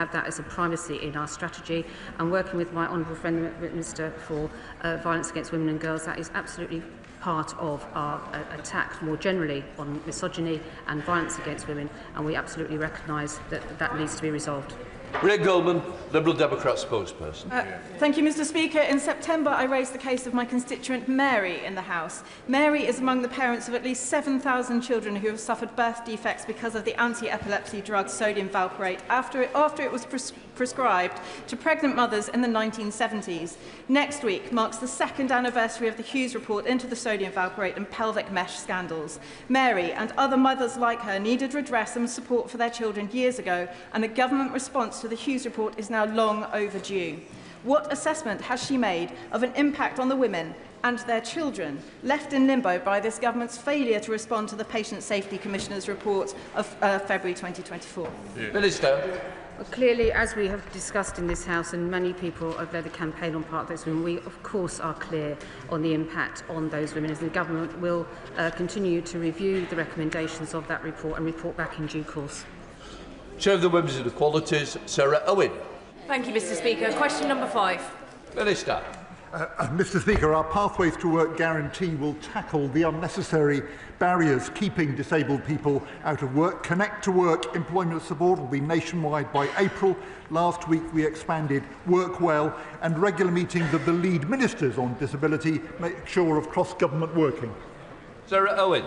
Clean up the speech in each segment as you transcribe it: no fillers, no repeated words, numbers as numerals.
have that as a primacy in our strategy, and working with my honourable friend the Minister for Violence Against Women and Girls, that is absolutely part of our attack more generally on misogyny and violence against women, and we absolutely recognise that that needs to be resolved. Ray Goldman, Liberal Democrat spokesperson. Thank you, Mr. Speaker. In September, I raised the case of my constituent Mary in the House. Mary is among the parents of at least 7,000 children who have suffered birth defects because of the anti-epilepsy drug sodium valproate after it was prescribed to pregnant mothers in the 1970s. Next week marks the second anniversary of the Hughes report into the sodium valproate and pelvic mesh scandals. Mary and other mothers like her needed redress and support for their children years ago, and a government response to the Hughes report is now long overdue. What assessment has she made of an impact on the women and their children left in limbo by this government's failure to respond to the Patient Safety Commissioner's report of February 2024? Minister. Well, clearly, as we have discussed in this House, and many people have led a campaign on part of those women, we of course are clear on the impact on those women, as the government will continue to review the recommendations of that report and report back in due course. Chair of the Women's Inequalities, Sarah Owen. Thank you, Mr. Speaker. Question number 5. Minister. Mr. Speaker, our Pathways to Work guarantee will tackle the unnecessary barriers keeping disabled people out of work. Connect to Work employment support will be nationwide by April. Last week we expanded Work Well, and regular meetings of the lead ministers on disability make sure of cross-government working. Sarah Owen.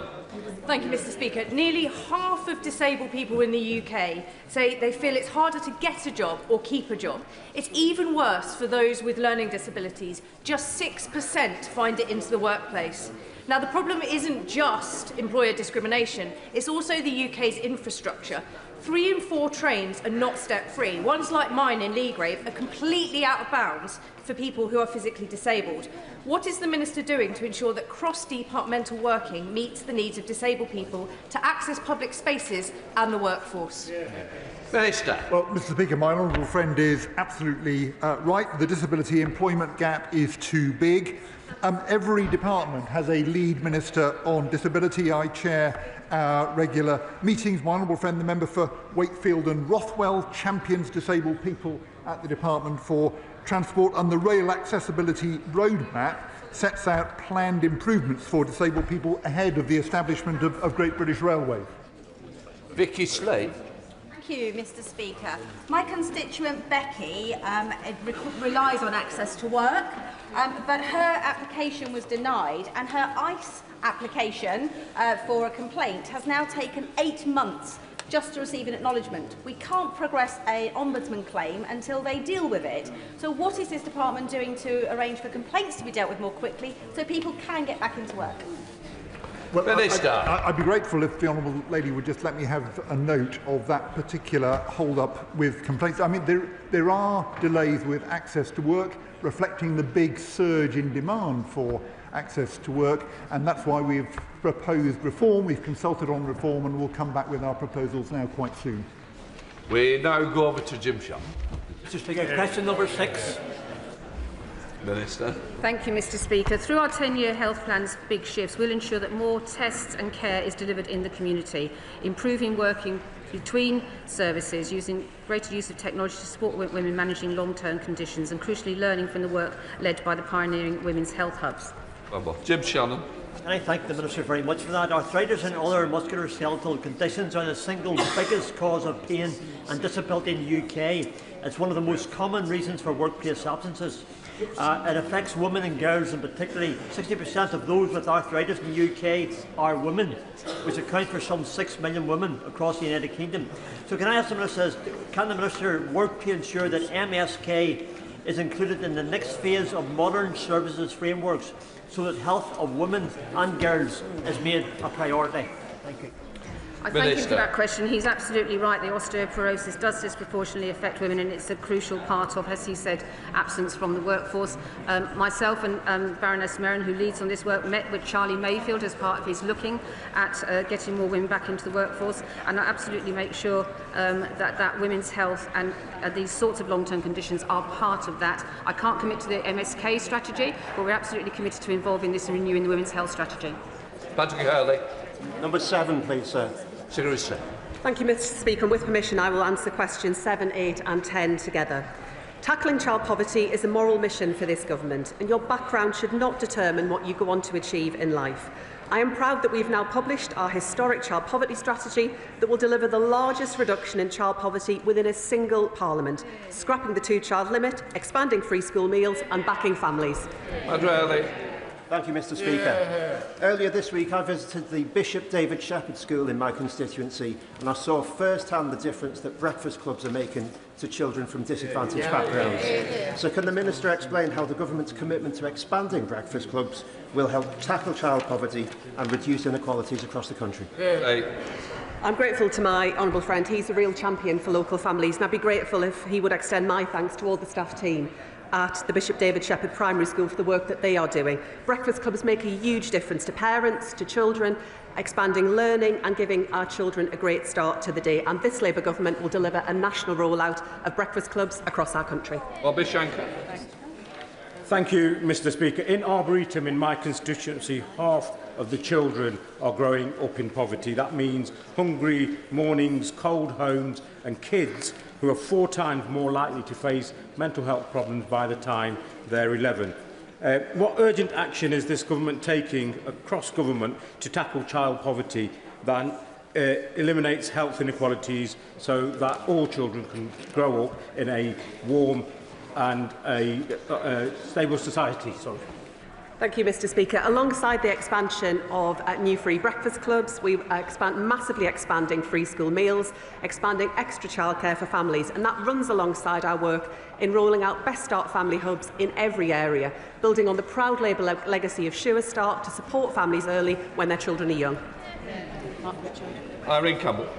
Thank you, Mr. Speaker. Nearly half of disabled people in the UK say they feel it's harder to get a job or keep a job. It's even worse for those with learning disabilities. Just 6% find it into the workplace. Now, the problem isn't just employer discrimination, it's also the UK's infrastructure. 3 in 4 trains are not step-free. Ones like mine in Leagrave are completely out of bounds for people who are physically disabled. What is the Minister doing to ensure that cross-departmental working meets the needs of disabled people to access public spaces and the workforce? Minister. Well, Mr. Speaker, my honourable friend is absolutely right. The disability employment gap is too big. Every department has a lead minister on disability. I chair our regular meetings. My honourable friend, the member for Wakefield and Rothwell, champions disabled people at the Department for Transport, and the Rail Accessibility Roadmap sets out planned improvements for disabled people ahead of the establishment of Great British Railways. Vicky Slade. Thank you, Mr. Speaker. My constituent Becky relies on access to work, but her application was denied, and her ICE application for a complaint has now taken 8 months just to receive an acknowledgement. We can't progress an ombudsman claim until they deal with it. So what is this department doing to arrange for complaints to be dealt with more quickly so people can get back into work? Well, I'd be grateful if the honourable lady would just let me have a note of that particular hold-up with complaints. I mean, there are delays with access to work, reflecting the big surge in demand for access to work, and that's why we've proposed reform. We've consulted on reform, and we'll come back with our proposals now quite soon. We now go over to Jim Shaw. Mr. Speaker, question number 6. Minister. Thank you, Mr. Speaker. Through our 10-year health plan's big shifts, we'll ensure that more tests and care is delivered in the community, improving working between services, using greater use of technology to support women managing long-term conditions, and crucially learning from the work led by the pioneering women's health hubs. Jim Shannon. And I thank the Minister very much for that. Arthritis and other musculoskeletal conditions are the single biggest cause of pain and disability in the UK. It's one of the most common reasons for workplace absences. It affects women and girls, and particularly 60% of those with arthritis in the UK are women, which accounts for some 6 million women across the United Kingdom. So can I ask the Minister, can the Minister work to ensure that MSK is included in the next phase of modern services frameworks so that health of women and girls is made a priority? Thank you. I thank him for that question. He's absolutely right. The osteoporosis does disproportionately affect women, and it's a crucial part of, as he said, absence from the workforce. Myself and Baroness Merrin, who leads on this work, met with Charlie Mayfield as part of his looking at getting more women back into the workforce, and I absolutely make sure that women's health and these sorts of long-term conditions are part of that. I can't commit to the MSK strategy, but we're absolutely committed to involving this and renewing the women's health strategy. Patrick Hurley. Number 7, please, sir. Thank you, Mr Speaker. And with permission, I will answer questions 7, 8 and 10 together. Tackling child poverty is a moral mission for this government, and your background should not determine what you go on to achieve in life. I am proud that we have now published our historic child poverty strategy that will deliver the largest reduction in child poverty within a single parliament, scrapping the 2-child limit, expanding free school meals and backing families. Thank you, Mr Speaker. Earlier this week, I visited the Bishop David Shepherd School in my constituency, and I saw firsthand the difference that breakfast clubs are making to children from disadvantaged backgrounds. So can the Minister explain how the government's commitment to expanding breakfast clubs will help tackle child poverty and reduce inequalities across the country? I'm grateful to my honourable friend. He's a real champion for local families, and I'd be grateful if he would extend my thanks to all the staff team at the Bishop David Shepherd Primary School for the work that they are doing. Breakfast clubs make a huge difference to parents, to children, expanding learning and giving our children a great start to the day. And this Labour government will deliver a national rollout of breakfast clubs across our country. Thank you, Mr Speaker. In Arboretum, in my constituency, half of the children are growing up in poverty. That means hungry mornings, cold homes and kids who are 4 times more likely to face mental health problems by the time they're 11. What urgent action is this government taking across government to tackle child poverty that eliminates health inequalities so that all children can grow up in a warm and a stable society? Thank you, Mr Speaker. Alongside the expansion of new free breakfast clubs, we massively expanding free school meals, expanding extra childcare for families, and that runs alongside our work in rolling out Best Start family hubs in every area, building on the proud Labour legacy of Sure Start to support families early when their children are young. Irene Campbell.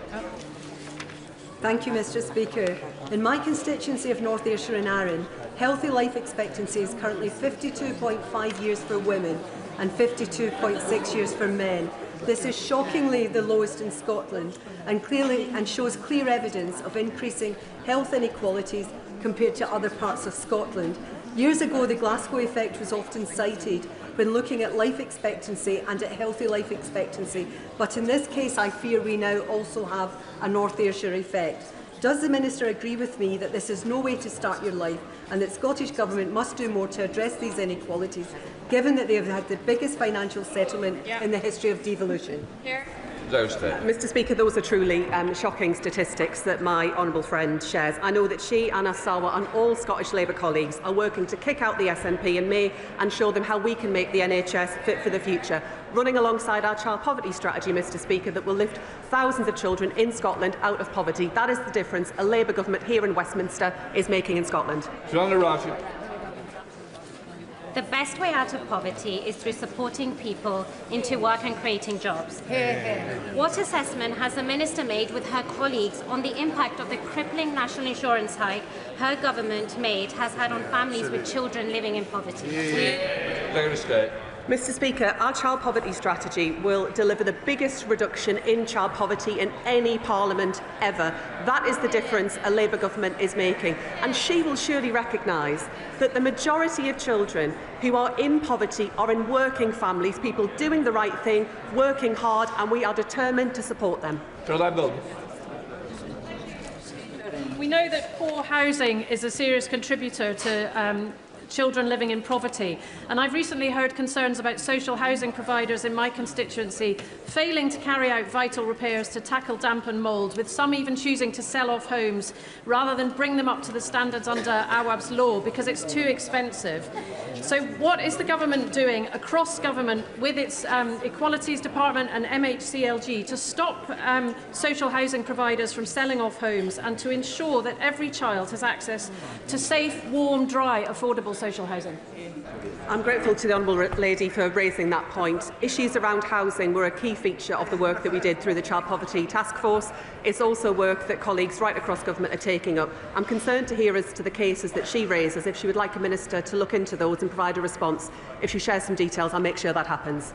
Thank you, Mr Speaker. In my constituency of North Ayrshire and Arran, healthy life expectancy is currently 52.5 years for women and 52.6 years for men. This is shockingly the lowest in Scotland and shows clear evidence of increasing health inequalities compared to other parts of Scotland. Years ago, the Glasgow effect was often cited when looking at life expectancy and at healthy life expectancy, but in this case I fear we now also have a North Ayrshire effect. Does the Minister agree with me that this is no way to start your life and that Scottish Government must do more to address these inequalities, given that they have had the biggest financial settlement in the history of devolution? Mr Speaker, those are truly shocking statistics that my honourable friend shares. I know that she, Anna Sawa and all Scottish Labour colleagues are working to kick out the SNP in May and show them how we can make the NHS fit for the future, running alongside our child poverty strategy, Mr Speaker, that will lift thousands of children in Scotland out of poverty. That is the difference a Labour government here in Westminster is making in Scotland. The best way out of poverty is through supporting people into work and creating jobs. What assessment has the Minister made with her colleagues on the impact of the crippling national insurance hike her government has had on families with children living in poverty? Mr Speaker, our child poverty strategy will deliver the biggest reduction in child poverty in any parliament ever. That is the difference a Labour government is making. And she will surely recognise that the majority of children who are in poverty are in working families, people doing the right thing, working hard, and we are determined to support them. We know that poor housing is a serious contributor to children living in poverty, and I've recently heard concerns about social housing providers in my constituency failing to carry out vital repairs to tackle damp and mould, with some even choosing to sell off homes rather than bring them up to the standards under Awab's law because it's too expensive. So what is the government doing across government with its Equalities Department and MHCLG to stop social housing providers from selling off homes and to ensure that every child has access to safe, warm, dry, affordable social housing? I'm grateful to the Honourable Lady for raising that point. Issues around housing were a key feature of the work that we did through the Child Poverty Task Force. It's also work that colleagues right across government are taking up. I'm concerned to hear as to the cases that she raises. If she would like a minister to look into those and provide a response, if she shares some details, I'll make sure that happens.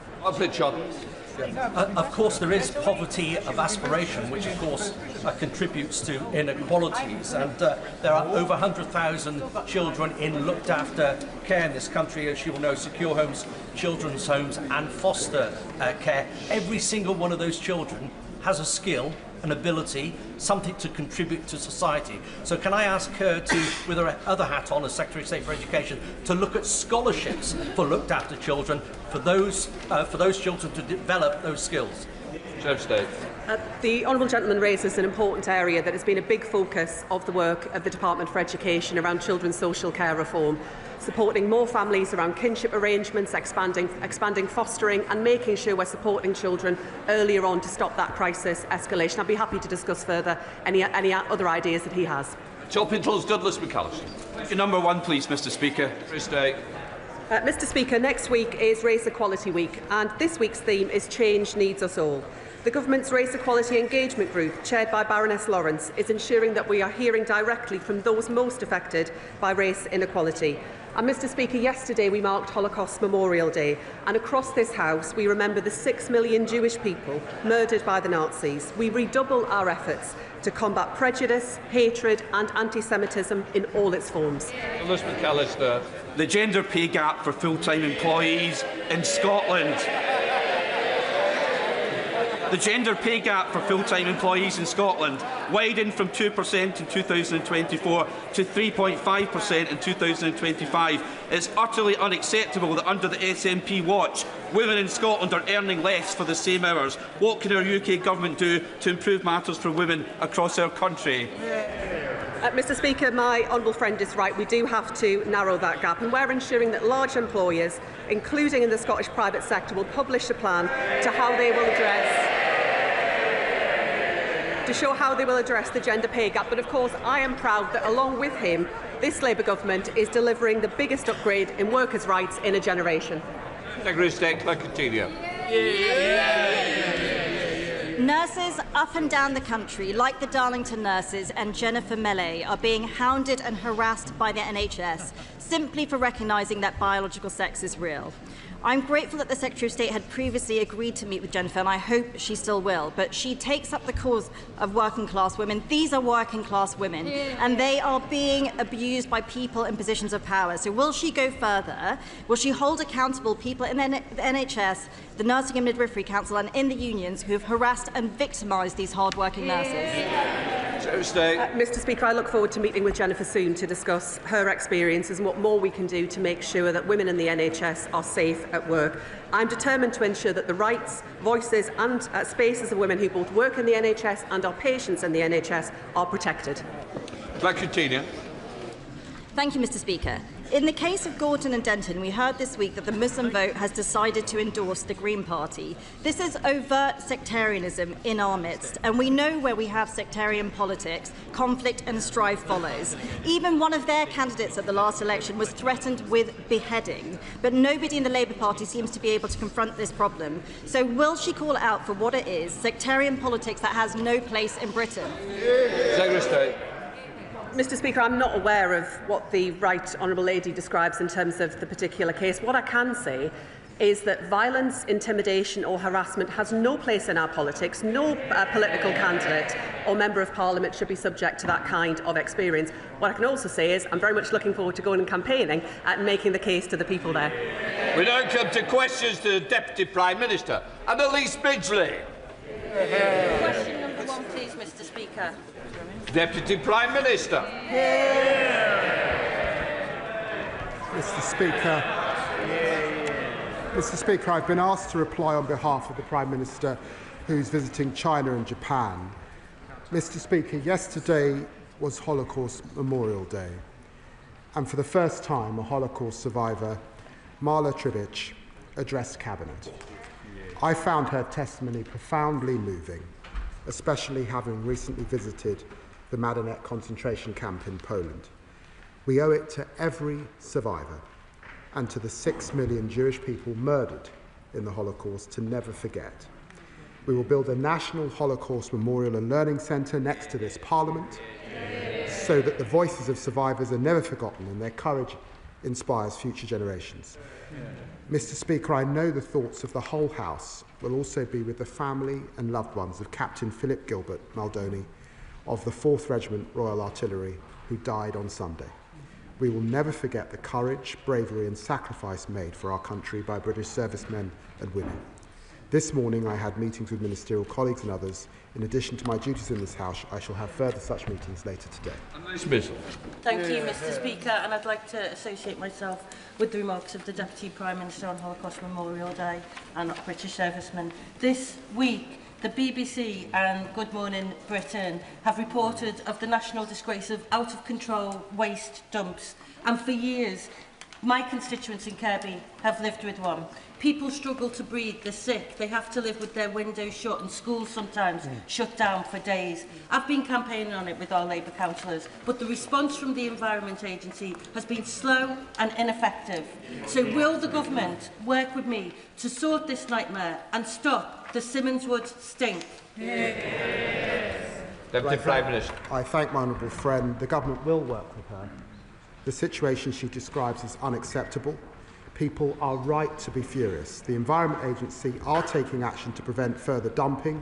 Of course, there is poverty of aspiration, which of course contributes to inequalities, and there are over 100,000 children in looked after care in this country, as you will know, secure homes, children's homes and foster care. Every single one of those children has a skill, an ability, something to contribute to society. So can I ask her to, with her other hat on as Secretary of State for Education, to look at scholarships for looked after children, for those children to develop those skills? Secretary of State. The honourable gentleman raises an important area that has been a big focus of the work of the Department for Education around children's social care reform, supporting more families around kinship arrangements, expanding fostering and making sure we're supporting children earlier on to stop that crisis escalation. I'd be happy to discuss further any other ideas that he has. Top Intros, Douglas McAllister. Number one, please, Mr. Speaker. Mr. Speaker, next week is Race Equality Week, and this week's theme is Change Needs Us All. The Government's Race Equality Engagement Group, chaired by Baroness Lawrence, is ensuring that we are hearing directly from those most affected by race inequality. And Mr. Speaker, yesterday we marked Holocaust Memorial Day, and across this House we remember the 6 million Jewish people murdered by the Nazis. We redouble our efforts to combat prejudice, hatred and anti-Semitism in all its forms. Douglas McAllister. The gender pay gap for full-time employees in Scotland. The gender pay gap for full-time employees in Scotland widened from 2% in 2024 to 3.5% in 2025. It's utterly unacceptable that under the SNP watch, women in Scotland are earning less for the same hours. What can our UK government do to improve matters for women across our country? Mr. Speaker, my honourable friend is right. We do have to narrow that gap, and we're ensuring that large employers, including in the Scottish private sector, will publish a plan to how they will show how they will address the gender pay gap. But of course, I am proud that along with him, this Labour government is delivering the biggest upgrade in workers' rights in a generation. Secretary of State Claire Coutinho. Nurses up and down the country, like the Darlington nurses and Jennifer Mellay, are being hounded and harassed by the NHS simply for recognising that biological sex is real. I'm grateful that the Secretary of State had previously agreed to meet with Jennifer, and I hope she still will. But she takes up the cause of working-class women. These are working-class women, and they are being abused by people in positions of power. So will she go further? Will she hold accountable people in the NHS, the Nursing and Midwifery Council, and in the unions who have harassed and victimised these hard-working nurses? Mr. Speaker, I look forward to meeting with Jennifer soon to discuss her experiences and what more we can do to make sure that women in the NHS are safe at work. I'm determined to ensure that the rights, voices and spaces of women who both work in the NHS and are patients in the NHS are protected. Thank you, Mr. Speaker. In the case of Gorton and Denton, we heard this week that the Muslim vote has decided to endorse the Green Party. This is overt sectarianism in our midst, and we know where we have sectarian politics, conflict and strife follows. Even one of their candidates at the last election was threatened with beheading, but nobody in the Labour Party seems to be able to confront this problem. So will she call it out for what it is, sectarian politics that has no place in Britain? Secretary of State. Mr. Speaker, I'm not aware of what the Right Honourable Lady describes in terms of the particular case. What I can say is that violence, intimidation or harassment has no place in our politics. No political candidate or Member of Parliament should be subject to that kind of experience. What I can also say is I'm very much looking forward to going and campaigning and making the case to the people there. We now come to questions to the Deputy Prime Minister. Annalise Bidgley. Question number one, please, Mr. Speaker. Deputy Prime Minister. Mr. Speaker, I've been asked to reply on behalf of the Prime Minister who's visiting China and Japan. Mr. Speaker, yesterday was Holocaust Memorial Day, and for the first time a Holocaust survivor, Marla Trivich, addressed Cabinet. I found her testimony profoundly moving, especially having recently visited the Majdanek concentration camp in Poland. We owe it to every survivor and to the 6 million Jewish people murdered in the Holocaust to never forget. We will build a national Holocaust Memorial and Learning Centre next to this Parliament so that the voices of survivors are never forgotten and their courage inspires future generations. Mr. Speaker, I know the thoughts of the whole House will also be with the family and loved ones of Captain Philip Gilbert Maldoni of the 4th Regiment Royal Artillery, who died on Sunday. We will never forget the courage, bravery and sacrifice made for our country by British servicemen and women. This morning I had meetings with ministerial colleagues and others. In addition to my duties in this House, I shall have further such meetings later today. Thank you, Mr. Speaker, and I'd like to associate myself with the remarks of the Deputy Prime Minister on Holocaust Memorial Day and British servicemen. This week, the BBC and Good Morning Britain have reported of the national disgrace of out-of-control waste dumps, and for years, my constituents in Kirby have lived with one. People struggle to breathe, they're sick, they have to live with their windows shut and schools sometimes shut down for days. I've been campaigning on it with our Labour councillors, but the response from the Environment Agency has been slow and ineffective. So will the government work with me to sort this nightmare and stop the Simmonswood stink? Deputy Prime Minister. I thank my honourable friend. The government will work with her. The situation she describes is unacceptable. People are right to be furious. The Environment Agency are taking action to prevent further dumping,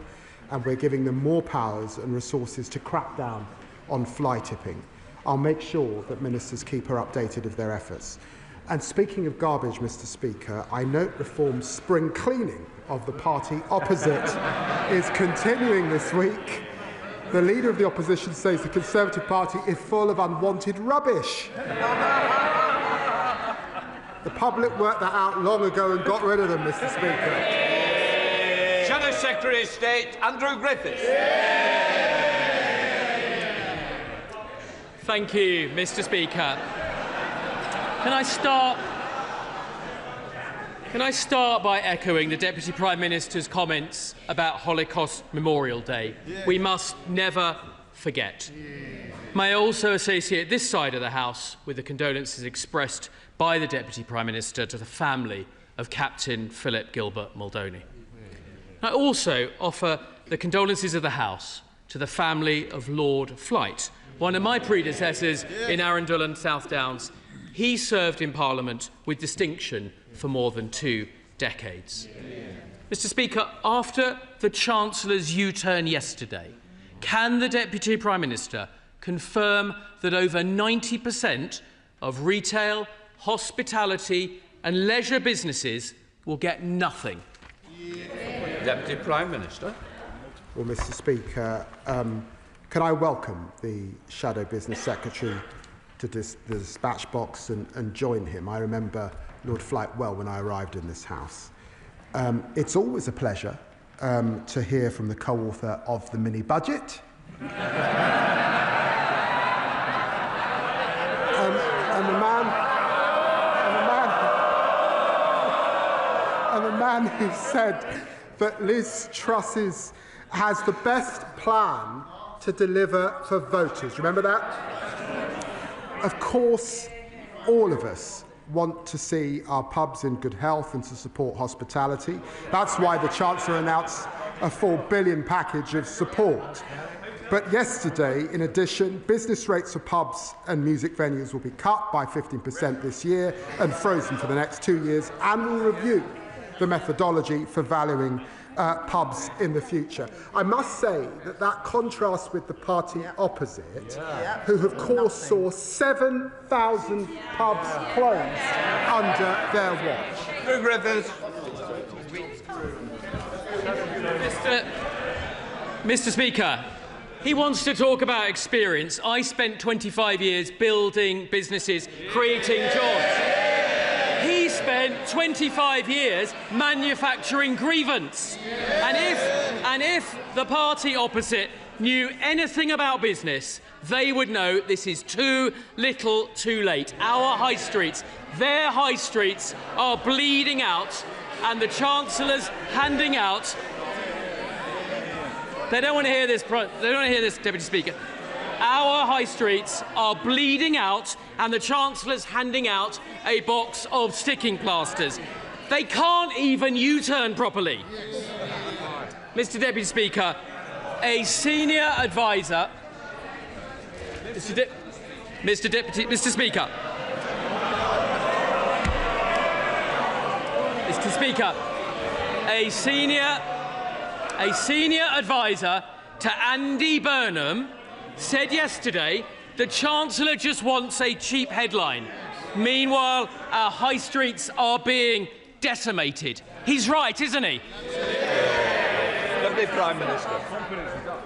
and we're giving them more powers and resources to crack down on fly tipping. I'll make sure that ministers keep her updated of their efforts. And speaking of garbage, Mr. Speaker, I note Reform's spring cleaning of the party opposite is continuing this week. The leader of the opposition says the Conservative Party is full of unwanted rubbish. The public worked that out long ago and got rid of them, Mr. Speaker. Shadow Secretary of State Andrew Griffiths. Thank you, Mr. Speaker. Can I start by echoing the Deputy Prime Minister's comments about Holocaust Memorial Day? We must never forget. May I also associate this side of the House with the condolences expressed by the Deputy Prime Minister to the family of Captain Philip Gilbert Muldowney. I also offer the condolences of the House to the family of Lord Flight, one of my predecessors in Arundel and South Downs. He served in Parliament with distinction for more than 2 decades. Mr. Speaker, after the Chancellor's U-turn yesterday, can the Deputy Prime Minister confirm that over 90% of retail, hospitality and leisure businesses will get nothing? Deputy Prime Minister. Well, Mr. Speaker, can I welcome the Shadow Business Secretary to the dispatch box and join him? I remember Lord Flight well when I arrived in this House. It's always a pleasure to hear from the co-author of the mini-budget. And the man who said that Liz Truss has the best plan to deliver for voters. Remember that? Of course, all of us want to see our pubs in good health and to support hospitality. That's why the Chancellor announced a £4 billion package of support. But yesterday, in addition, business rates for pubs and music venues will be cut by 15% this year and frozen for the next 2 years, and will review the methodology for valuing pubs in the future. I must say that contrasts with the party opposite, who of course saw 7,000 pubs closed under their watch. Mr. Speaker, he wants to talk about experience. I spent 25 years building businesses, creating jobs. He spent 25 years manufacturing grievance. And if the party opposite knew anything about business, they would know this is too little too late. Our high streets, their high streets, are bleeding out, and the Chancellor's handing out. They don't want to hear this, Deputy Speaker. Our high streets are bleeding out, and the Chancellor's handing out a box of sticking plasters. They can't even U-turn properly. Mr. Deputy Speaker, a senior advisor. Mr. Speaker. Mr. Speaker, a senior advisor to Andy Burnham said yesterday the Chancellor just wants a cheap headline. Meanwhile, our high streets are being decimated. He's right, isn't he? Deputy Prime Minister.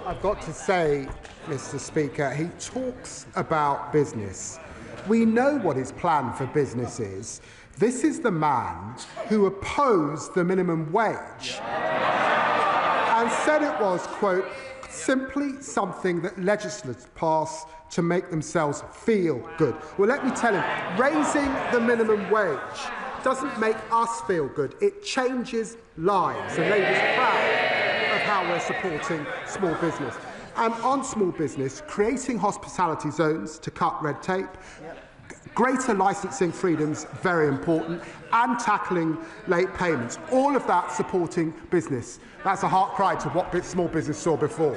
I've got to say, Mr. Speaker, he talks about business. We know what his plan for business is. This is the man who opposed the minimum wage and said it was, quote, simply something that legislators pass to make themselves feel good. Well, let me tell him, raising the minimum wage doesn't make us feel good. It changes lives, and Labour's proud of how we're supporting small business. And on small business, creating hospitality zones to cut red tape, greater licensing freedoms, very important, and tackling late payments. All of that supporting business. That's a heart cry to what small business saw before.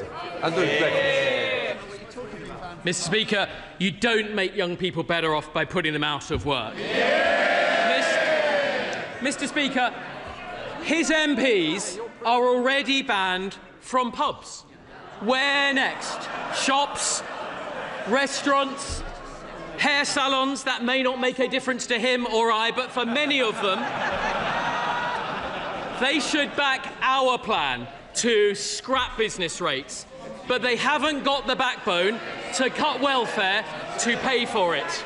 Mr. Speaker, you don't make young people better off by putting them out of work. Mr. Speaker, his MPs are already banned from pubs. Where next? Shops, restaurants, hair salons. That may not make a difference to him or I, but for many of them, they should back our plan to scrap business rates, but they haven't got the backbone to cut welfare to pay for it.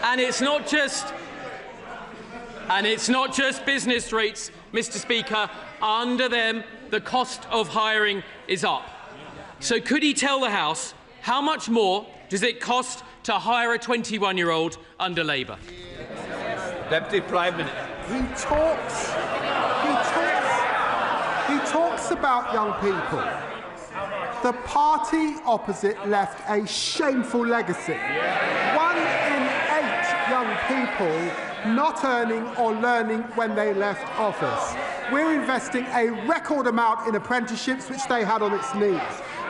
And it's not just business rates, Mr. Speaker. Under them, the cost of hiring is up. So could he tell the House how much more does it cost to hire a 21-year-old under Labour? Deputy Prime Minister. He talks about young people. The party opposite left a shameful legacy. 1 in 8 young people not earning or learning when they left office. We're investing a record amount in apprenticeships, which they had on its knees.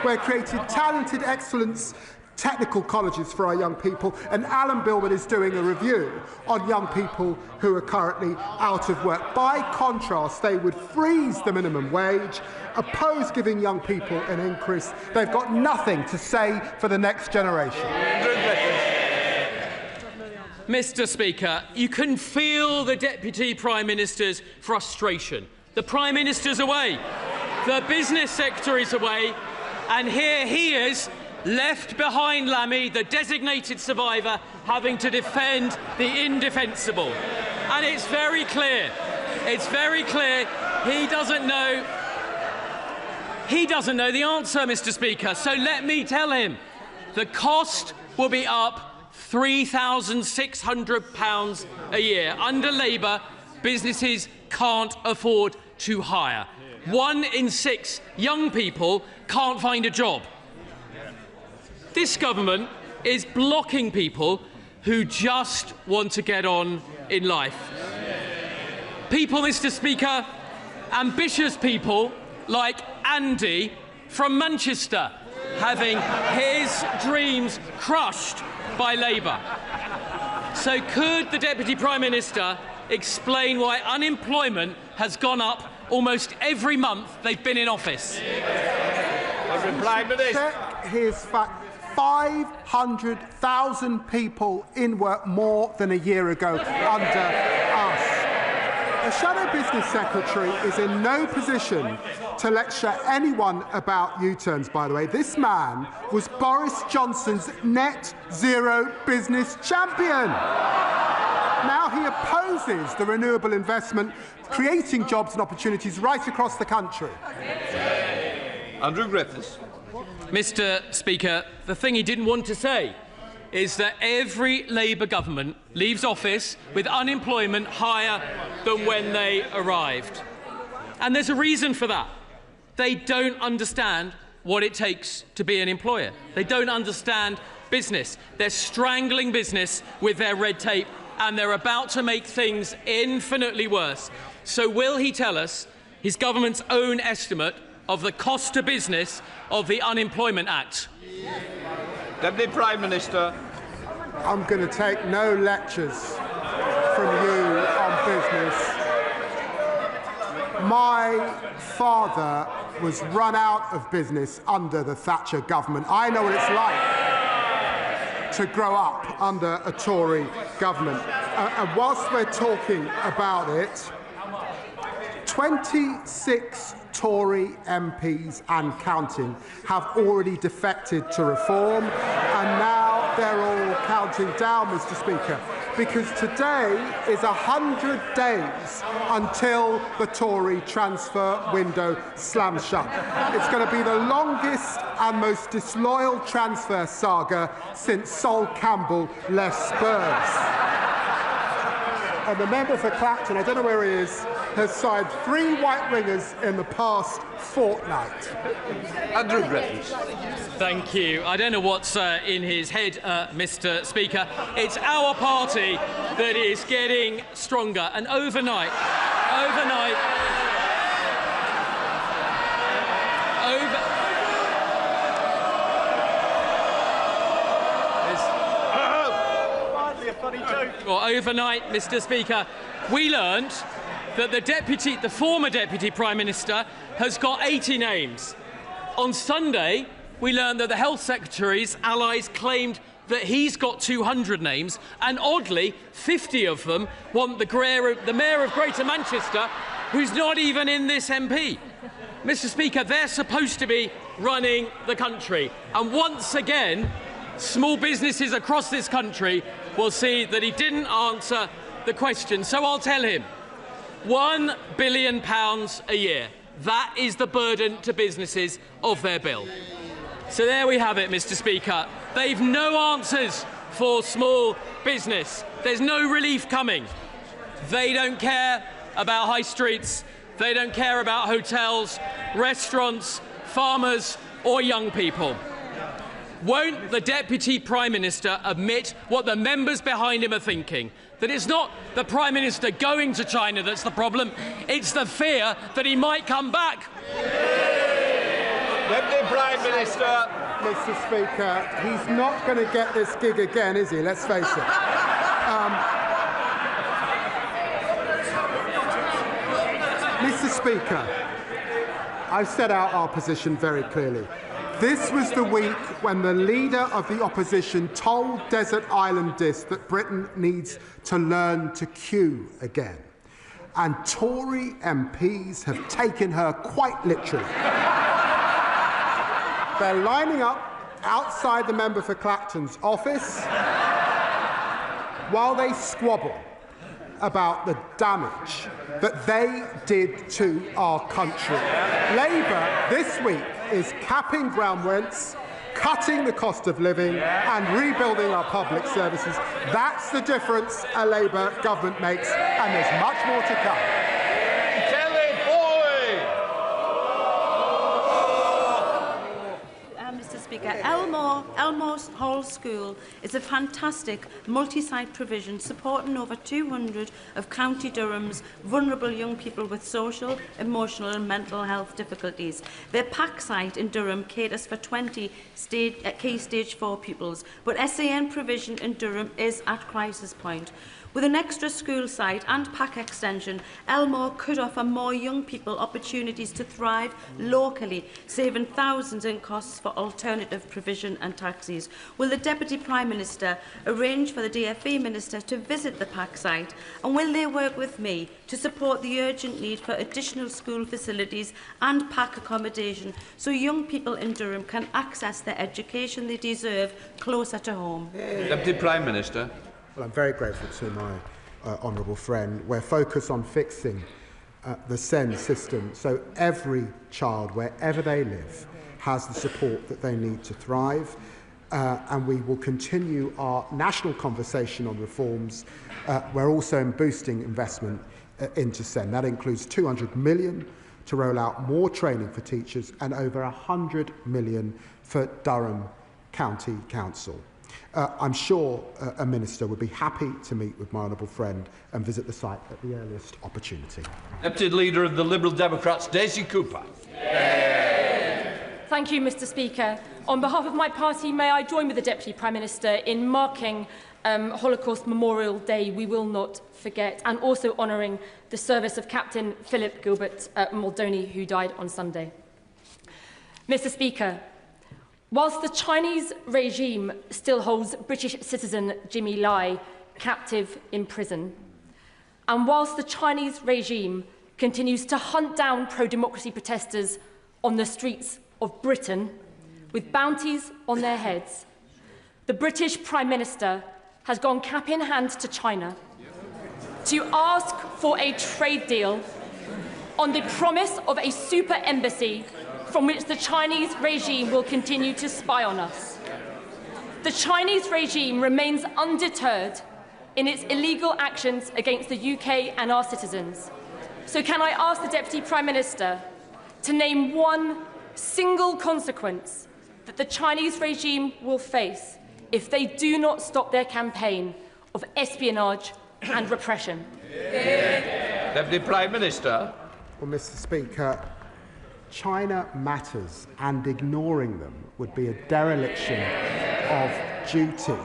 We're creating talented excellence technical colleges for our young people, and Alan Billman is doing a review on young people who are currently out of work. By contrast, they would freeze the minimum wage, oppose giving young people an increase. They've got nothing to say for the next generation. Mr. Speaker, you can feel the Deputy Prime Minister's frustration. The Prime Minister's away, the business sector is away, and here he is, left behind Lammy, the designated survivor, having to defend the indefensible. And it's very clear, he doesn't know the answer, Mr. Speaker. So let me tell him, the cost will be up £3,600 a year. Under Labour, businesses can't afford to hire. 1 in 6 young people can't find a job. This government is blocking people who just want to get on in life. People, Mr. Speaker, ambitious people like Andy from Manchester, having his dreams crushed by Labour. So could the Deputy Prime Minister explain why unemployment has gone up almost every month they've been in office? Check his fact. 500,000 people in work more than a year ago under us. The Shadow Business Secretary is in no position to lecture anyone about U-turns, by the way. This man was Boris Johnson's net zero business champion. Now he opposes the renewable investment, creating jobs and opportunities right across the country. Andrew Griffiths. Mr. Speaker, the thing he didn't want to say is that every Labour government leaves office with unemployment higher than when they arrived. And there's a reason for that. They don't understand what it takes to be an employer. They don't understand business. They're strangling business with their red tape, and they're about to make things infinitely worse. So will he tell us his government's own estimate of the cost to business of the Unemployment Act? Deputy Prime Minister. I'm going to take no lectures from you on business. My father was run out of business under the Thatcher government. I know what it's like to grow up under a Tory government. And whilst we're talking about it, 26 Tory MPs and counting have already defected to reform, and now they're all counting down, Mr. Speaker, because today is 100 days until the Tory transfer window slams shut. It's going to be the longest and most disloyal transfer saga since Sol Campbell left Spurs. And the member for Clacton, I don't know where he is, has signed 3 white ringers in the past fortnight. Andrew Griffiths. Thank you. I don't know what's in his head, Mr. Speaker. It's our party that is getting stronger, and overnight, overnight, Mr. Speaker, we learned that the former Deputy Prime Minister has got 80 names. On Sunday, we learned that the Health Secretary's allies claimed that he's got 200 names, and oddly, 50 of them want the Mayor of Greater Manchester, who's not even in this MP. Mr. Speaker, they're supposed to be running the country, and once again, small businesses across this country will see that he didn't answer the question. So I'll tell him, £1 billion a year. That is the burden to businesses of their bill. So there we have it, Mr. Speaker. They've no answers for small business. There's no relief coming. They don't care about high streets. They don't care about hotels, restaurants, farmers, or young people. Won't the Deputy Prime Minister admit what the members behind him are thinking? That it's not the Prime Minister going to China that's the problem, it's the fear that he might come back. Deputy Prime Minister. Mr. Speaker, he's not going to get this gig again, is he? Let's face it. Mr. Speaker, I've set out our position very clearly. This was the week when the leader of the opposition told Desert Island Disc that Britain needs to learn to queue again. And Tory MPs have taken her quite literally. They're lining up outside the member for Clacton's office while they squabble about the damage that they did to our country. Labour this week is capping ground rents, cutting the cost of living and rebuilding our public services. That's the difference a Labour government makes, and there's much more to come. Mr. Speaker, Elmore Hall School is a fantastic multi-site provision supporting over 200 of County Durham's vulnerable young people with social, emotional and mental health difficulties. Their PAC site in Durham caters for 20 key Stage 4 pupils, but SAN provision in Durham is at crisis point. With an extra school site and PAC extension, Elmore could offer more young people opportunities to thrive locally, saving thousands in costs for alternative provision and taxis. Will the Deputy Prime Minister arrange for the DFE Minister to visit the PAC site? And will they work with me to support the urgent need for additional school facilities and PAC accommodation so young people in Durham can access the education they deserve closer to home? Deputy Prime Minister. Well, I'm very grateful to my honourable friend. We're focused on fixing the SEND system so every child, wherever they live, has the support that they need to thrive. And we will continue our national conversation on reforms. We're also boosting investment into SEND. That includes 200 million to roll out more training for teachers and over 100 million for Durham County Council. I'm sure a minister would be happy to meet with my honourable friend and visit the site at the earliest opportunity. Deputy Leader of the Liberal Democrats, Daisy Cooper. Thank you, Mr. Speaker. On behalf of my party, may I join with the Deputy Prime Minister in marking Holocaust Memorial Day, We Will Not Forget, and also honouring the service of Captain Philip Gilbert Muldowney, who died on Sunday. Mr. Speaker, Whilst the Chinese regime still holds British citizen Jimmy Lai captive in prison, and whilst the Chinese regime continues to hunt down pro-democracy protesters on the streets of Britain with bounties on their heads, the British Prime Minister has gone cap in hand to China to ask for a trade deal on the promise of a super embassy from which the Chinese regime will continue to spy on us. The Chinese regime remains undeterred in its illegal actions against the UK and our citizens. So can I ask the Deputy Prime Minister to name one single consequence that the Chinese regime will face if they do not stop their campaign of espionage and repression? Deputy Prime Minister. Well, Mr. Speaker, China matters, and ignoring them would be a dereliction of duty.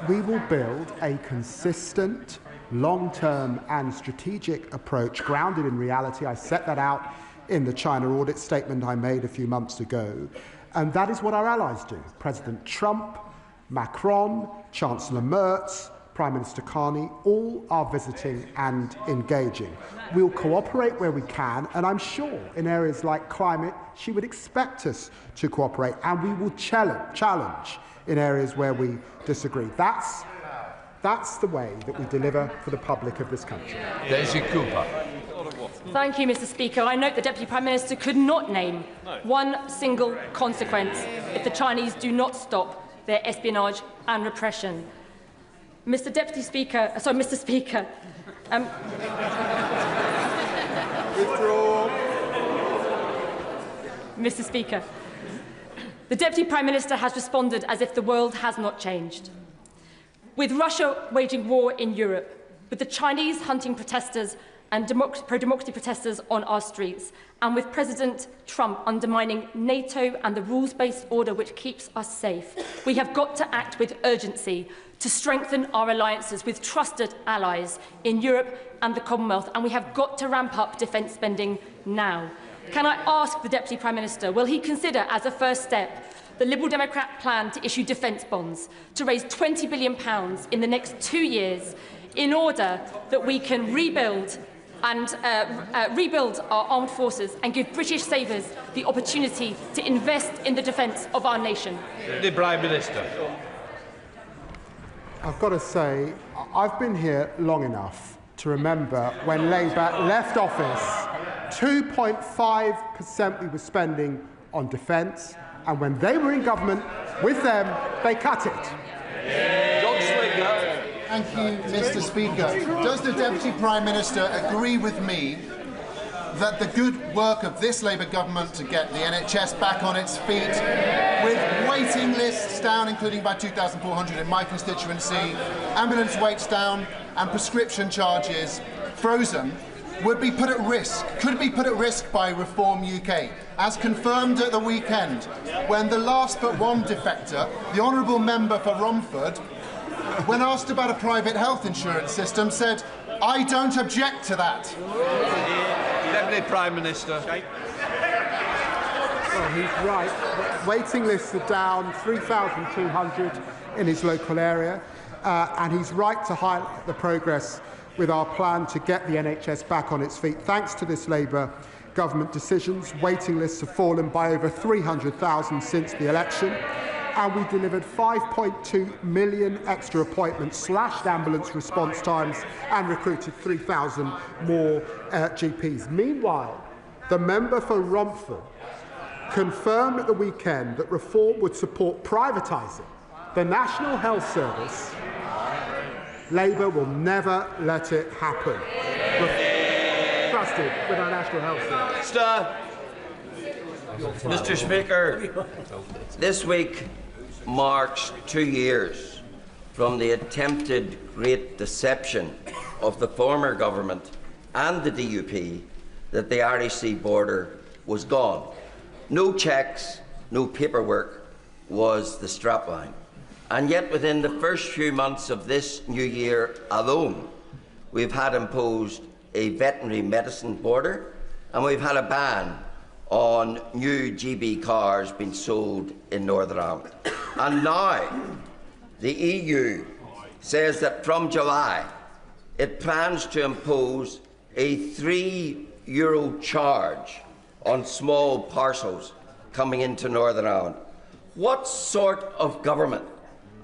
We will build a consistent, long-term and strategic approach grounded in reality. I set that out in the China audit statement I made a few months ago, and that is what our allies do. President Trump, Macron, Chancellor Merz, Prime Minister Carney, all are visiting and engaging. We'll cooperate where we can, and I'm sure in areas like climate, she would expect us to cooperate, and we will challenge in areas where we disagree. That's the way that we deliver for the public of this country. Daisy Cooper. Thank you, Mr. Speaker. I note the Deputy Prime Minister could not name one single consequence if the Chinese do not stop their espionage and repression. Mr. Speaker, Mr. Speaker, the Deputy Prime Minister has responded as if the world has not changed. With Russia waging war in Europe, with the Chinese hunting protesters and pro-democracy protesters on our streets, and with President Trump undermining NATO and the rules-based order which keeps us safe, we have got to act with urgency to strengthen our alliances with trusted allies in Europe and the Commonwealth, and we have got to ramp up defence spending now. Can I ask the Deputy Prime Minister, will he consider as a first step the Liberal Democrat plan to issue defence bonds to raise £20 billion in the next 2 years in order that we can rebuild our armed forces and give British savers the opportunity to invest in the defence of our nation? The Prime Minister. I've got to say, I've been here long enough to remember when Labour left office, 2.5% we were spending on defence, and when they were in government with them, they cut it. John Swinger. Thank you, Mr. Speaker. Does the Deputy Prime Minister agree with me that the good work of this Labour government to get the NHS back on its feet, with waiting lists down, including by 2,400 in my constituency, ambulance waits down, and prescription charges frozen, would be put at risk, could be put at risk by Reform UK, as confirmed at the weekend, when the last but one defector, the honourable member for Romford, when asked about a private health insurance system, said, "I don't object to that." Deputy Prime Minister. Well, he's right. Waiting lists are down 3,200 in his local area, and he's right to highlight the progress with our plan to get the NHS back on its feet. Thanks to this Labour government decisions, waiting lists have fallen by over 300,000 since the election, and we delivered 5.2 million extra appointments, slashed ambulance response times, and recruited 3,000 more GPs. Meanwhile, the member for Romford confirmed at the weekend that Reform would support privatising the National Health Service. Labour will never let it happen. Trusted with our National Health Service. Mr. Speaker, this week marks 2 years from the attempted great deception of the former government and the DUP that the Irish Sea border was gone. No checks, no paperwork was the strapline. And yet within the first few months of this new year alone, we've had imposed a veterinary medicine border, and we've had a ban on new GB cars being sold in Northern Ireland. And now the EU says that from July it plans to impose a €3 charge on small parcels coming into Northern Ireland. What sort of government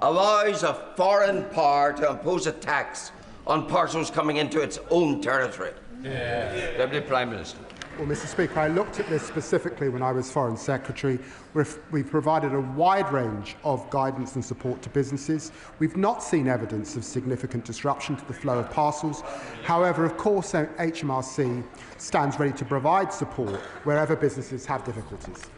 allows a foreign power to impose a tax on parcels coming into its own territory? Deputy Prime Minister. Well, Mr. Speaker, I looked at this specifically when I was Foreign Secretary. We provided a wide range of guidance and support to businesses. We've not seen evidence of significant disruption to the flow of parcels. However, of course, HMRC stands ready to provide support wherever businesses have difficulties.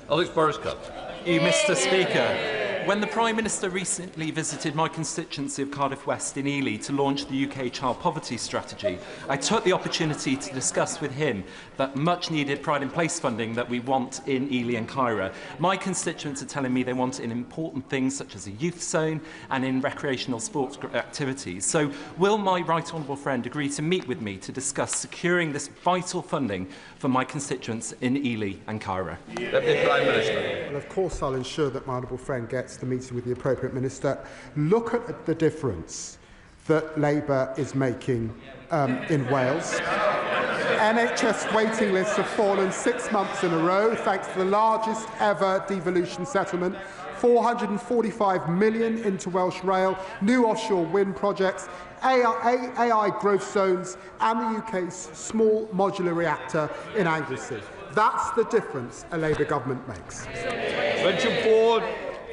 Alex Boriscutt. Mr. Speaker. When the Prime Minister recently visited my constituency of Cardiff West in Ely to launch the UK Child Poverty Strategy, I took the opportunity to discuss with him that much-needed Pride in Place funding that we want in Ely and Caira. My constituents are telling me they want it in important things such as a youth zone and in recreational sports activities. So will my right honourable friend agree to meet with me to discuss securing this vital funding for my constituents in Ely and Caira? Deputy Prime Minister. Well, of course, I'll ensure that my honourable friend gets the meeting with the appropriate minister. Look at the difference that Labour is making in Wales. NHS waiting lists have fallen 6 months in a row thanks to the largest ever devolution settlement. 445 million into Welsh Rail, new offshore wind projects, AI growth zones and the UK's small modular reactor in Anglesey. That's the difference a Labour government makes. Richard Ford.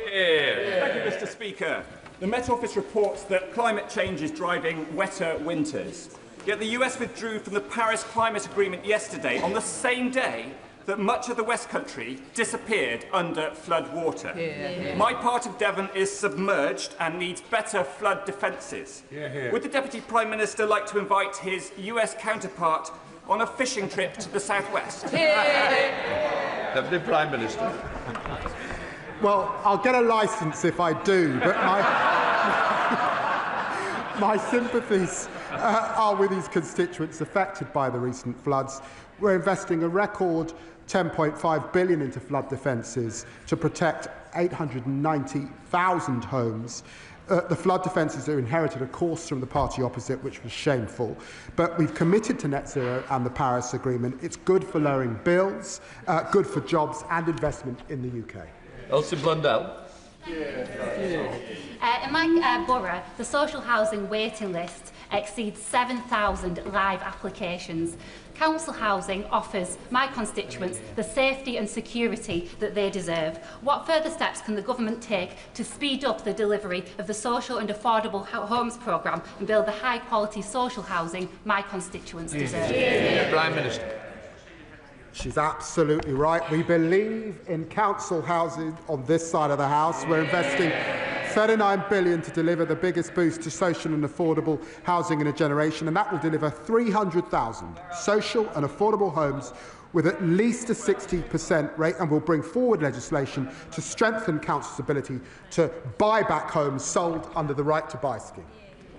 Thank you, Mr. Speaker. The Met Office reports that climate change is driving wetter winters. Yet the US withdrew from the Paris Climate Agreement yesterday on the same day that much of the West Country disappeared under flood water. My part of Devon is submerged and needs better flood defences. Would the Deputy Prime Minister like to invite his US counterpart on a fishing trip to the southwest? Deputy Prime Minister. Well, I'll get a licence if I do, but my sympathies are with his constituents affected by the recent floods. We're investing a record £10.5 billion into flood defences to protect 890,000 homes. The flood defences are inherited, of course, from the party opposite, which was shameful. But we've committed to net zero and the Paris Agreement. It's good for lowering bills, good for jobs and investment in the UK. Elsie Blundell. In my borough, the social housing waiting list exceeds 7,000 live applications. Council housing offers my constituents the safety and security that they deserve. What further steps can the government take to speed up the delivery of the social and affordable homes programme and build the high-quality social housing my constituents deserve? Prime Minister. She's absolutely right. We believe in council housing on this side of the House. We're investing £39 billion to deliver the biggest boost to social and affordable housing in a generation, and that will deliver 300,000 social and affordable homes with at least a 60% rate, and will bring forward legislation to strengthen councils' ability to buy back homes sold under the Right to Buy scheme.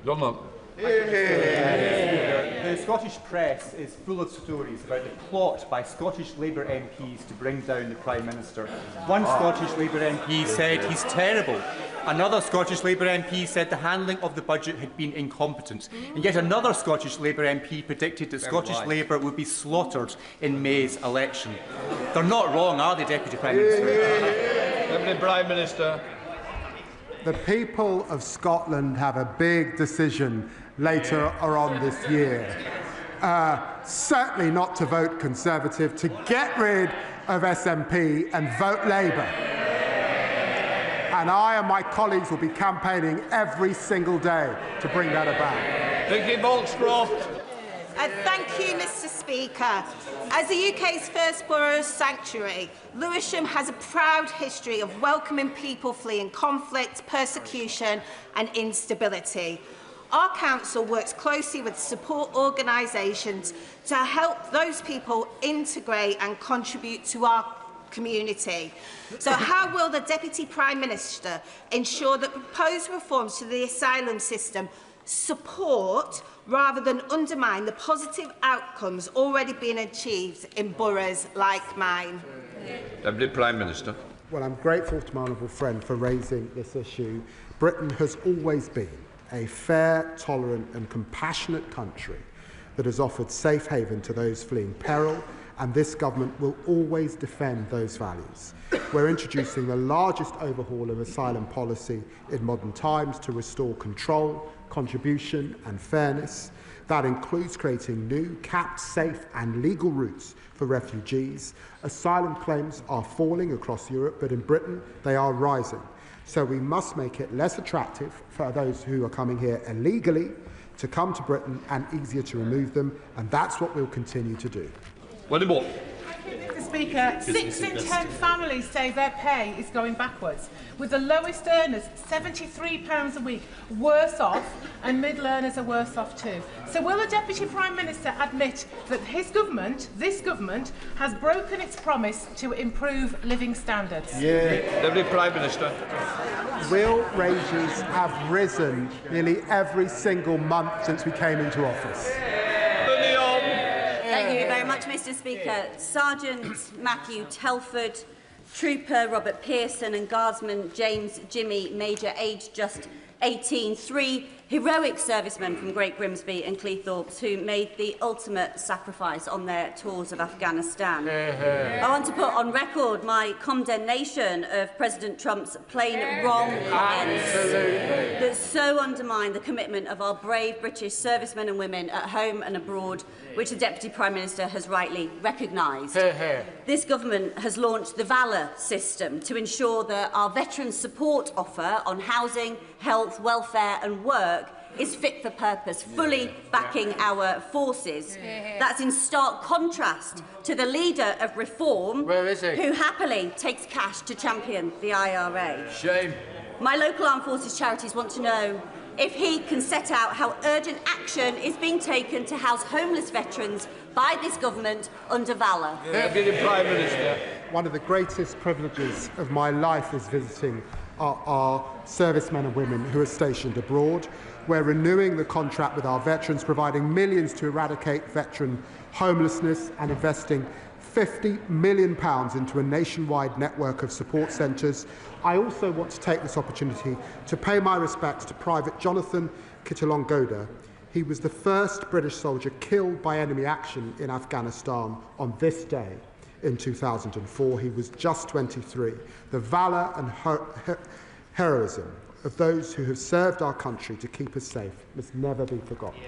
John Lump. The Scottish press is full of stories about the plot by Scottish Labour MPs to bring down the Prime Minister. One Scottish Labour MP said he's terrible. Another Scottish Labour MP said the handling of the budget had been incompetent. And yet another Scottish Labour MP predicted that Scottish Labour would be slaughtered in May's election. They're not wrong, are they, Deputy Prime Minister? Deputy Prime Minister. The people of Scotland have a big decision later on this year. Certainly not to vote Conservative, to get rid of SNP and vote Labour. And I and my colleagues will be campaigning every single day to bring that about. Vicky Bolscroft. Thank you, Mr. Speaker. As the UK's first borough sanctuary, Lewisham has a proud history of welcoming people fleeing conflict, persecution and instability. Our council works closely with support organisations to help those people integrate and contribute to our community. So how will the Deputy Prime Minister ensure that proposed reforms to the asylum system support rather than undermine the positive outcomes already being achieved in boroughs like mine? Deputy Prime Minister. Well, I'm grateful to my honourable friend for raising this issue. Britain has always been a fair, tolerant and compassionate country that has offered safe haven to those fleeing peril, and this government will always defend those values. We're introducing the largest overhaul of asylum policy in modern times to restore control, contribution and fairness. That includes creating new, capped, safe and legal routes for refugees. Asylum claims are falling across Europe, but in Britain they are rising. So we must make it less attractive for those who are coming here illegally to come to Britain and easier to remove them, and that's what we'll continue to do. Mr. Speaker, 6 in 10 families say their pay is going backwards, with the lowest earners £73 a week worse off, and middle earners are worse off too. So will the Deputy Prime Minister admit that his government, this government, has broken its promise to improve living standards? Deputy Prime Minister. Real wages have risen nearly every single month since we came into office. Thank you very much, Mr. Speaker. Sergeant Matthew Telford, Trooper Robert Pearson and Guardsman James Jimmy Major, aged just 18, 3 heroic servicemen from Great Grimsby and Cleethorpes who made the ultimate sacrifice on their tours of Afghanistan. I want to put on record my condemnation of President Trump's plain wrong comments that so undermine the commitment of our brave British servicemen and women at home and abroad, which the Deputy Prime Minister has rightly recognised. This government has launched the Valour system to ensure that our veteran support offer on housing, health, welfare and work is fit for purpose, fully backing our forces. That's in stark contrast to the leader of Reform, who happily takes cash to champion the IRA. Shame. My local armed forces charities want to know if he can set out how urgent action is being taken to house homeless veterans by this government under Valour. Deputy Prime Minister. One of the greatest privileges of my life is visiting our servicemen and women who are stationed abroad. We're renewing the contract with our veterans, providing millions to eradicate veteran homelessness and investing £50 million into a nationwide network of support centres. I also want to take this opportunity to pay my respects to Private Jonathan Kitulongoda. He was the first British soldier killed by enemy action in Afghanistan on this day in 2004. He was just 23. The valour and heroism of those who have served our country to keep us safe must never be forgotten.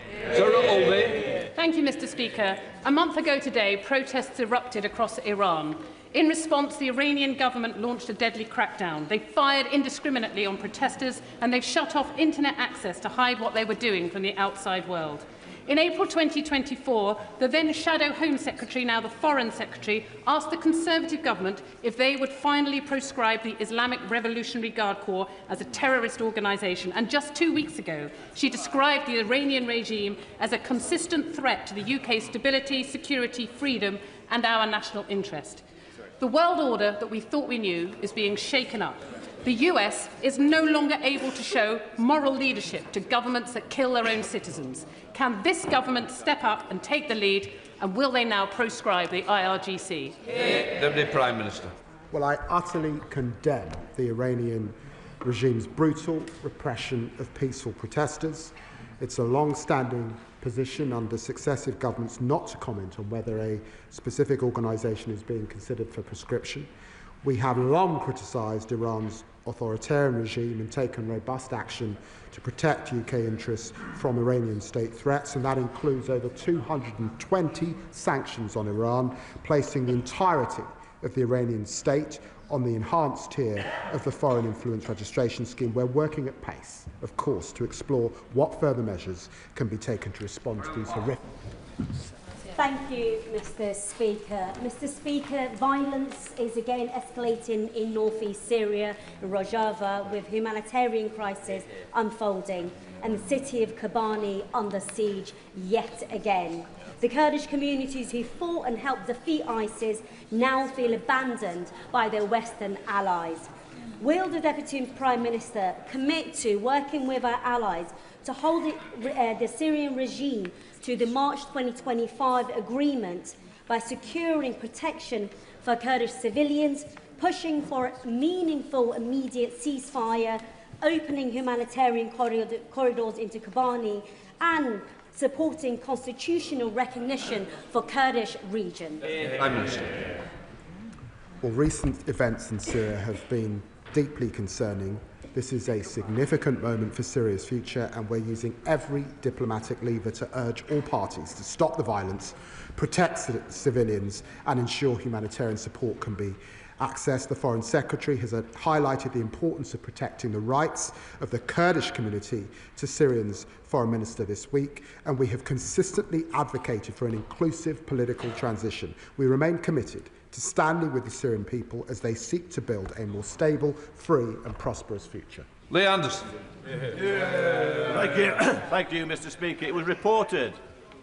Thank you, Mr. Speaker. A month ago today, protests erupted across Iran. In response, the Iranian government launched a deadly crackdown. They fired indiscriminately on protesters and they've shut off internet access to hide what they were doing from the outside world. In April 2024, the then Shadow Home Secretary, now the Foreign Secretary, asked the Conservative government if they would finally proscribe the Islamic Revolutionary Guard Corps as a terrorist organisation. And just 2 weeks ago, she described the Iranian regime as a consistent threat to the UK's stability, security, freedom and our national interest. The world order that we thought we knew is being shaken up. The US is no longer able to show moral leadership to governments that kill their own citizens. Can this government step up and take the lead, and will they now proscribe the IRGC? Deputy Prime Minister. Well, I utterly condemn the Iranian regime's brutal repression of peaceful protesters. It's a long-standing position under successive governments not to comment on whether a specific organisation is being considered for proscription. We have long criticised Iran's authoritarian regime and taken robust action to protect UK interests from Iranian state threats, and that includes over 220 sanctions on Iran, placing the entirety of the Iranian state on the enhanced tier of the Foreign Influence Registration Scheme. We're working at pace, of course, to explore what further measures can be taken to respond to these horrific. Thank you, Mr. Speaker. Mr. Speaker, violence is again escalating in north-east Syria, Rojava, with humanitarian crisis unfolding, and the city of Kobani under siege yet again. The Kurdish communities who fought and helped defeat ISIS now feel abandoned by their Western allies. Will the Deputy Prime Minister commit to working with our allies to hold the Syrian regime to the March 2025 agreement by securing protection for Kurdish civilians, pushing for meaningful immediate ceasefire, opening humanitarian corridors into Kobani, and supporting constitutional recognition for Kurdish region? Prime Minister. Well, recent events in Syria have been deeply concerning. This is a significant moment for Syria's future, and we're using every diplomatic lever to urge all parties to stop the violence, protect civilians, and ensure humanitarian support can be accessed. The Foreign Secretary has highlighted the importance of protecting the rights of the Kurdish community to Syrian's Foreign Minister this week, and we have consistently advocated for an inclusive political transition. We remain committed to standing with the Syrian people as they seek to build a more stable, free and prosperous future. Lee Anderson. Thank you. Thank you, Mr. Speaker. It was reported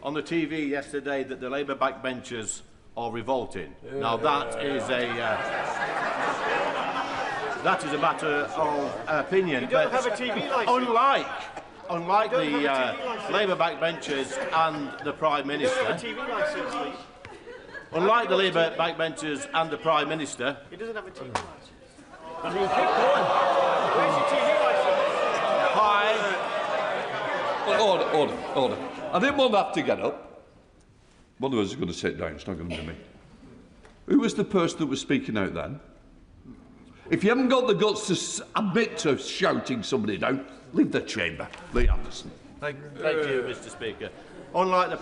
on the TV yesterday that the Labour backbenchers are revolting. Now that is a matter of opinion. You don't have a TV licence. Unlike the Labour backbenchers and the Prime Minister. You don't have a TV licence, Lee. Unlike the Labour backbenchers and the Prime Minister. He doesn't have a TV licence. I mean, keep going. Where's your TV licence? Hi. Well, order. I didn't want to have to get up. One of us is going to sit down, it's not going to be me. Who was the person that was speaking out then? If you haven't got the guts to admit to shouting somebody down, leave the chamber. Lee Anderson. Thank you, Mr. Speaker. Unlike the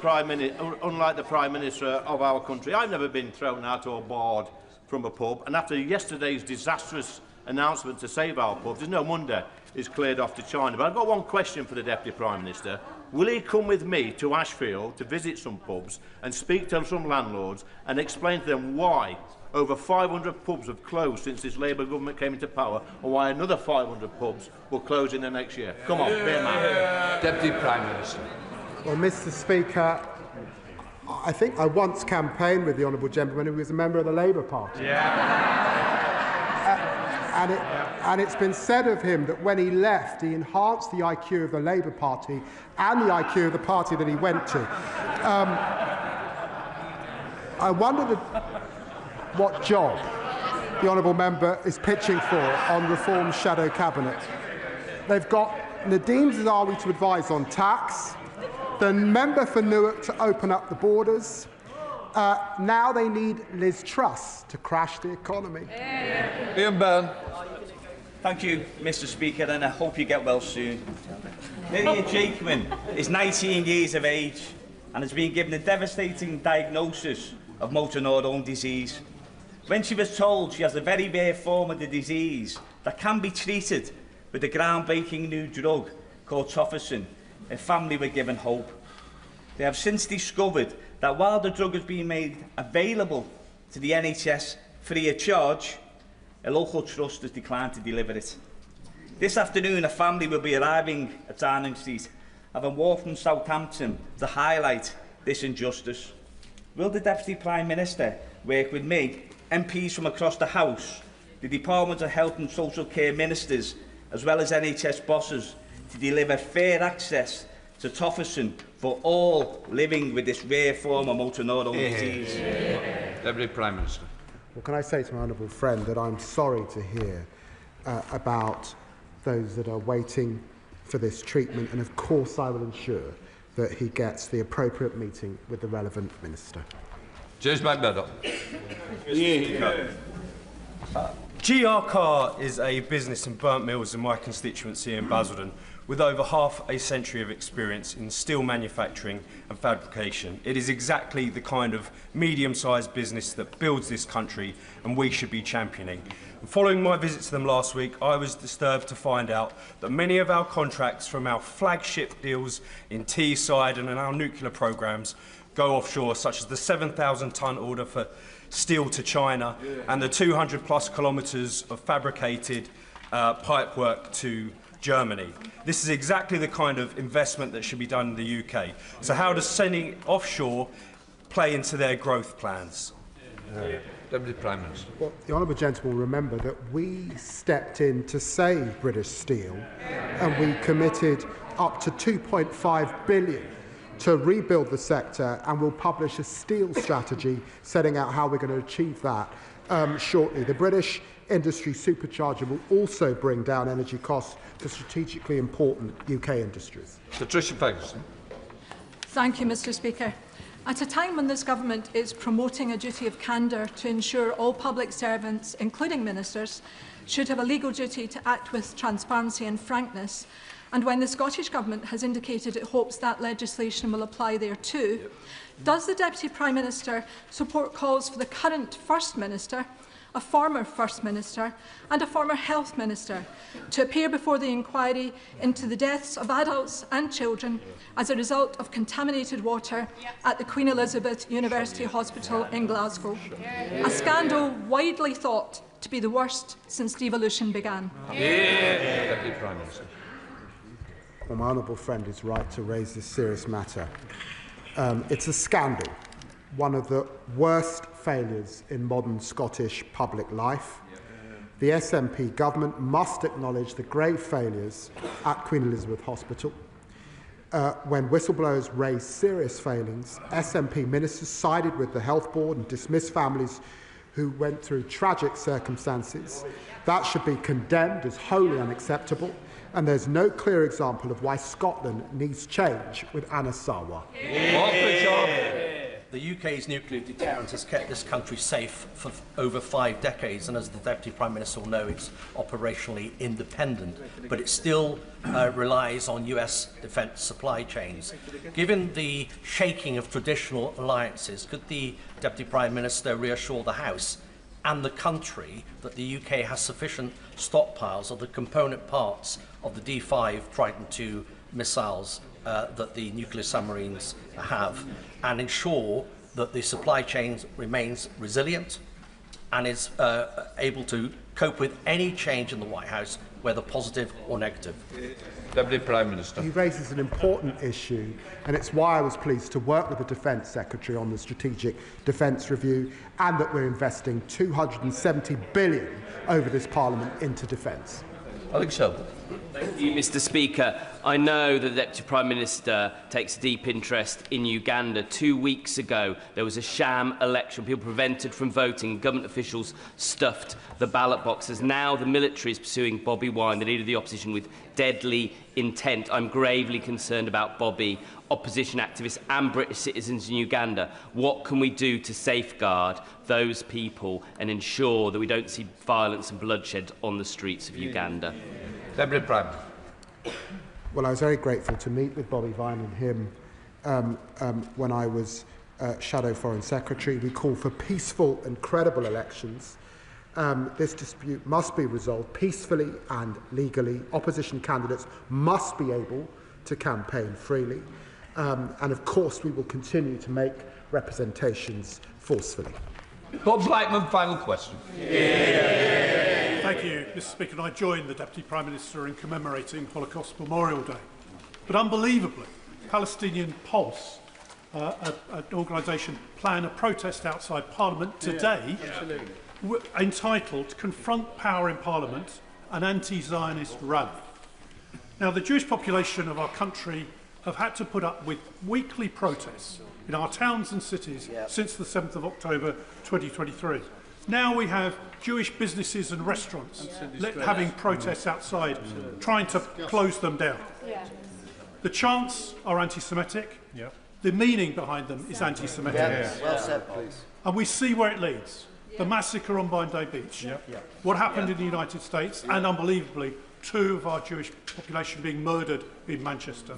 Prime Minister of our country, I've never been thrown out or barred from a pub, and after yesterday's disastrous announcement to save our pubs, there's no wonder it's cleared off to China. But I've got one question for the Deputy Prime Minister. Will he come with me to Ashfield to visit some pubs and speak to some landlords and explain to them why over 500 pubs have closed since this Labour government came into power, and why another 500 pubs will close in the next year? Come on, be a man. Deputy Prime Minister. Well, Mr. Speaker, I think I once campaigned with the honourable gentleman who was a member of the Labour Party. And it's been said of him that when he left, he enhanced the IQ of the Labour Party and the IQ of the party that he went to. I wonder what job the honourable member is pitching for on Reform's shadow cabinet. They've got Nadeem Zahawi to advise on tax, the member for Newark to open up the borders. Now they need Liz Truss to crash the economy. Ian Byrne. Thank you, Mr. Speaker, and I hope you get well soon. Lydia Jakeman is 19 years of age and has been given a devastating diagnosis of motor neurone disease. When she was told she has a very rare form of the disease that can be treated with a groundbreaking new drug called tofersen, her family were given hope. They have since discovered that while the drug has been made available to the NHS free of charge, a local trust has declined to deliver it. This afternoon, a family will be arriving at Downing Street, having walked from Southampton to highlight this injustice. Will the Deputy Prime Minister work with me, MPs from across the House, the Department of Health and Social Care Ministers, as well as NHS bosses, to deliver fair access to tofersen for all living with this rare form of motor neurone disease? Deputy Prime Minister. Well, can I say to my honourable friend that I'm sorry to hear about those that are waiting for this treatment, and of course I will ensure that he gets the appropriate meeting with the relevant minister. James McMurdo. GR Car is a business in Burnt Mills in my constituency in Basildon, with over half a century of experience in steel manufacturing and fabrication. It is exactly the kind of medium-sized business that builds this country and we should be championing. And following my visit to them last week, I was disturbed to find out that many of our contracts from our flagship deals in Teesside and in our nuclear programmes go offshore, such as the 7,000-tonne order for steel to China and the 200+ kilometres of fabricated pipework to Germany. This is exactly the kind of investment that should be done in the UK. So how does sending offshore play into their growth plans? Deputy Prime Minister. Well, the honourable gentleman will remember that we stepped in to save British Steel and we committed up to £2.5 billion to rebuild the sector, and we'll publish a steel strategy setting out how we're going to achieve that shortly. The British industry supercharger will also bring down energy costs for strategically important UK industries. Patricia Ferguson. Thank you, Mr. Speaker. At a time when this government is promoting a duty of candour to ensure all public servants, including ministers, should have a legal duty to act with transparency and frankness, and when the Scottish Government has indicated it hopes that legislation will apply there too, does the Deputy Prime Minister support calls for the current First Minister, a former First Minister and a former Health Minister to appear before the inquiry into the deaths of adults and children as a result of contaminated water at the Queen Elizabeth University Hospital in Glasgow? A scandal widely thought to be the worst since devolution began. Deputy Prime Minister. Well, my honourable friend is right to raise this serious matter. It's a scandal, one of the worst failures in modern Scottish public life. The SNP government must acknowledge the grave failures at Queen Elizabeth Hospital. When whistleblowers raised serious failings, SNP ministers sided with the Health Board and dismissed families who went through tragic circumstances. That should be condemned as wholly unacceptable, and there's no clear example of why Scotland needs change with Anna Sarwar. The UK's nuclear deterrent has kept this country safe for over 5 decades, and as the Deputy Prime Minister will know, it's operationally independent, but it still relies on US defence supply chains. Given the shaking of traditional alliances, could the Deputy Prime Minister reassure the House and the country that the UK has sufficient stockpiles of the component parts of the D5 Triton II missiles that the nuclear submarines have, and ensure that the supply chain remains resilient and is able to cope with any change in the White House, whether positive or negative? Deputy Prime Minister. He raises an important issue, and it's why I was pleased to work with the Defence Secretary on the Strategic Defence Review, and that we're investing £270 billion over this Parliament into defence. Alex Selby. Thank you, Mr. Speaker. I know that the Deputy Prime Minister takes a deep interest in Uganda. 2 weeks ago, there was a sham election. People prevented from voting, and government officials stuffed the ballot boxes. Now the military is pursuing Bobi Wine, the leader of the opposition, with deadly intent. I'm gravely concerned about Bobi, opposition activists and British citizens in Uganda. What can we do to safeguard those people and ensure that we don't see violence and bloodshed on the streets of Uganda? Deputy Prime. Well, I was very grateful to meet with Bobi Wine and him when I was Shadow Foreign Secretary. We call for peaceful and credible elections. This dispute must be resolved peacefully and legally. Opposition candidates must be able to campaign freely. And of course, we will continue to make representations forcefully. Bob Blackman, final question. Thank you, Mr. Speaker. And I join the Deputy Prime Minister in commemorating Holocaust Memorial Day. But unbelievably, Palestinian Pulse, an organisation, plan a protest outside Parliament today entitled "Confront Power in Parliament, an Anti-Zionist Rally." Now, the Jewish population of our country have had to put up with weekly protests in our towns and cities since the 7th of October 2023. Now we have Jewish businesses and restaurants having protests outside, trying to close them down. The chants are anti-Semitic. The meaning behind them is anti-Semitic. Well said, please. And we see where it leads. The massacre on Bondi Beach, what happened in the United States, and unbelievably, 2 of our Jewish population being murdered in Manchester.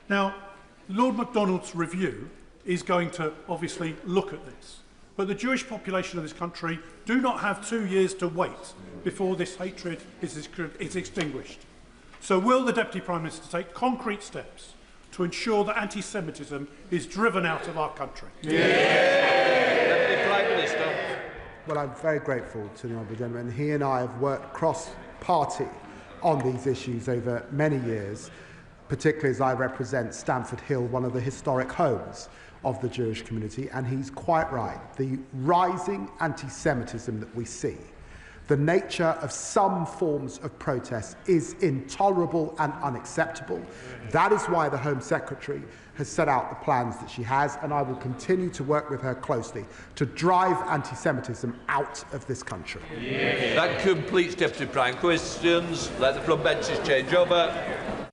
Now, Lord Macdonald's review is going to obviously look at this. But the Jewish population of this country do not have 2 years to wait before this hatred is extinguished. So will the Deputy Prime Minister take concrete steps to ensure that anti-Semitism is driven out of our country? Deputy Prime Minister. Well, I'm very grateful to the honourable gentleman. He and I have worked cross-party on these issues over many years. particularly as I represent Stamford Hill, one of the historic homes of the Jewish community, and he's quite right. The rising anti-Semitism that we see, the nature of some forms of protest is intolerable and unacceptable. That is why the Home Secretary has set out the plans that she has, and I will continue to work with her closely to drive anti-Semitism out of this country. That completes Deputy Prime questions. Let the front benches change over.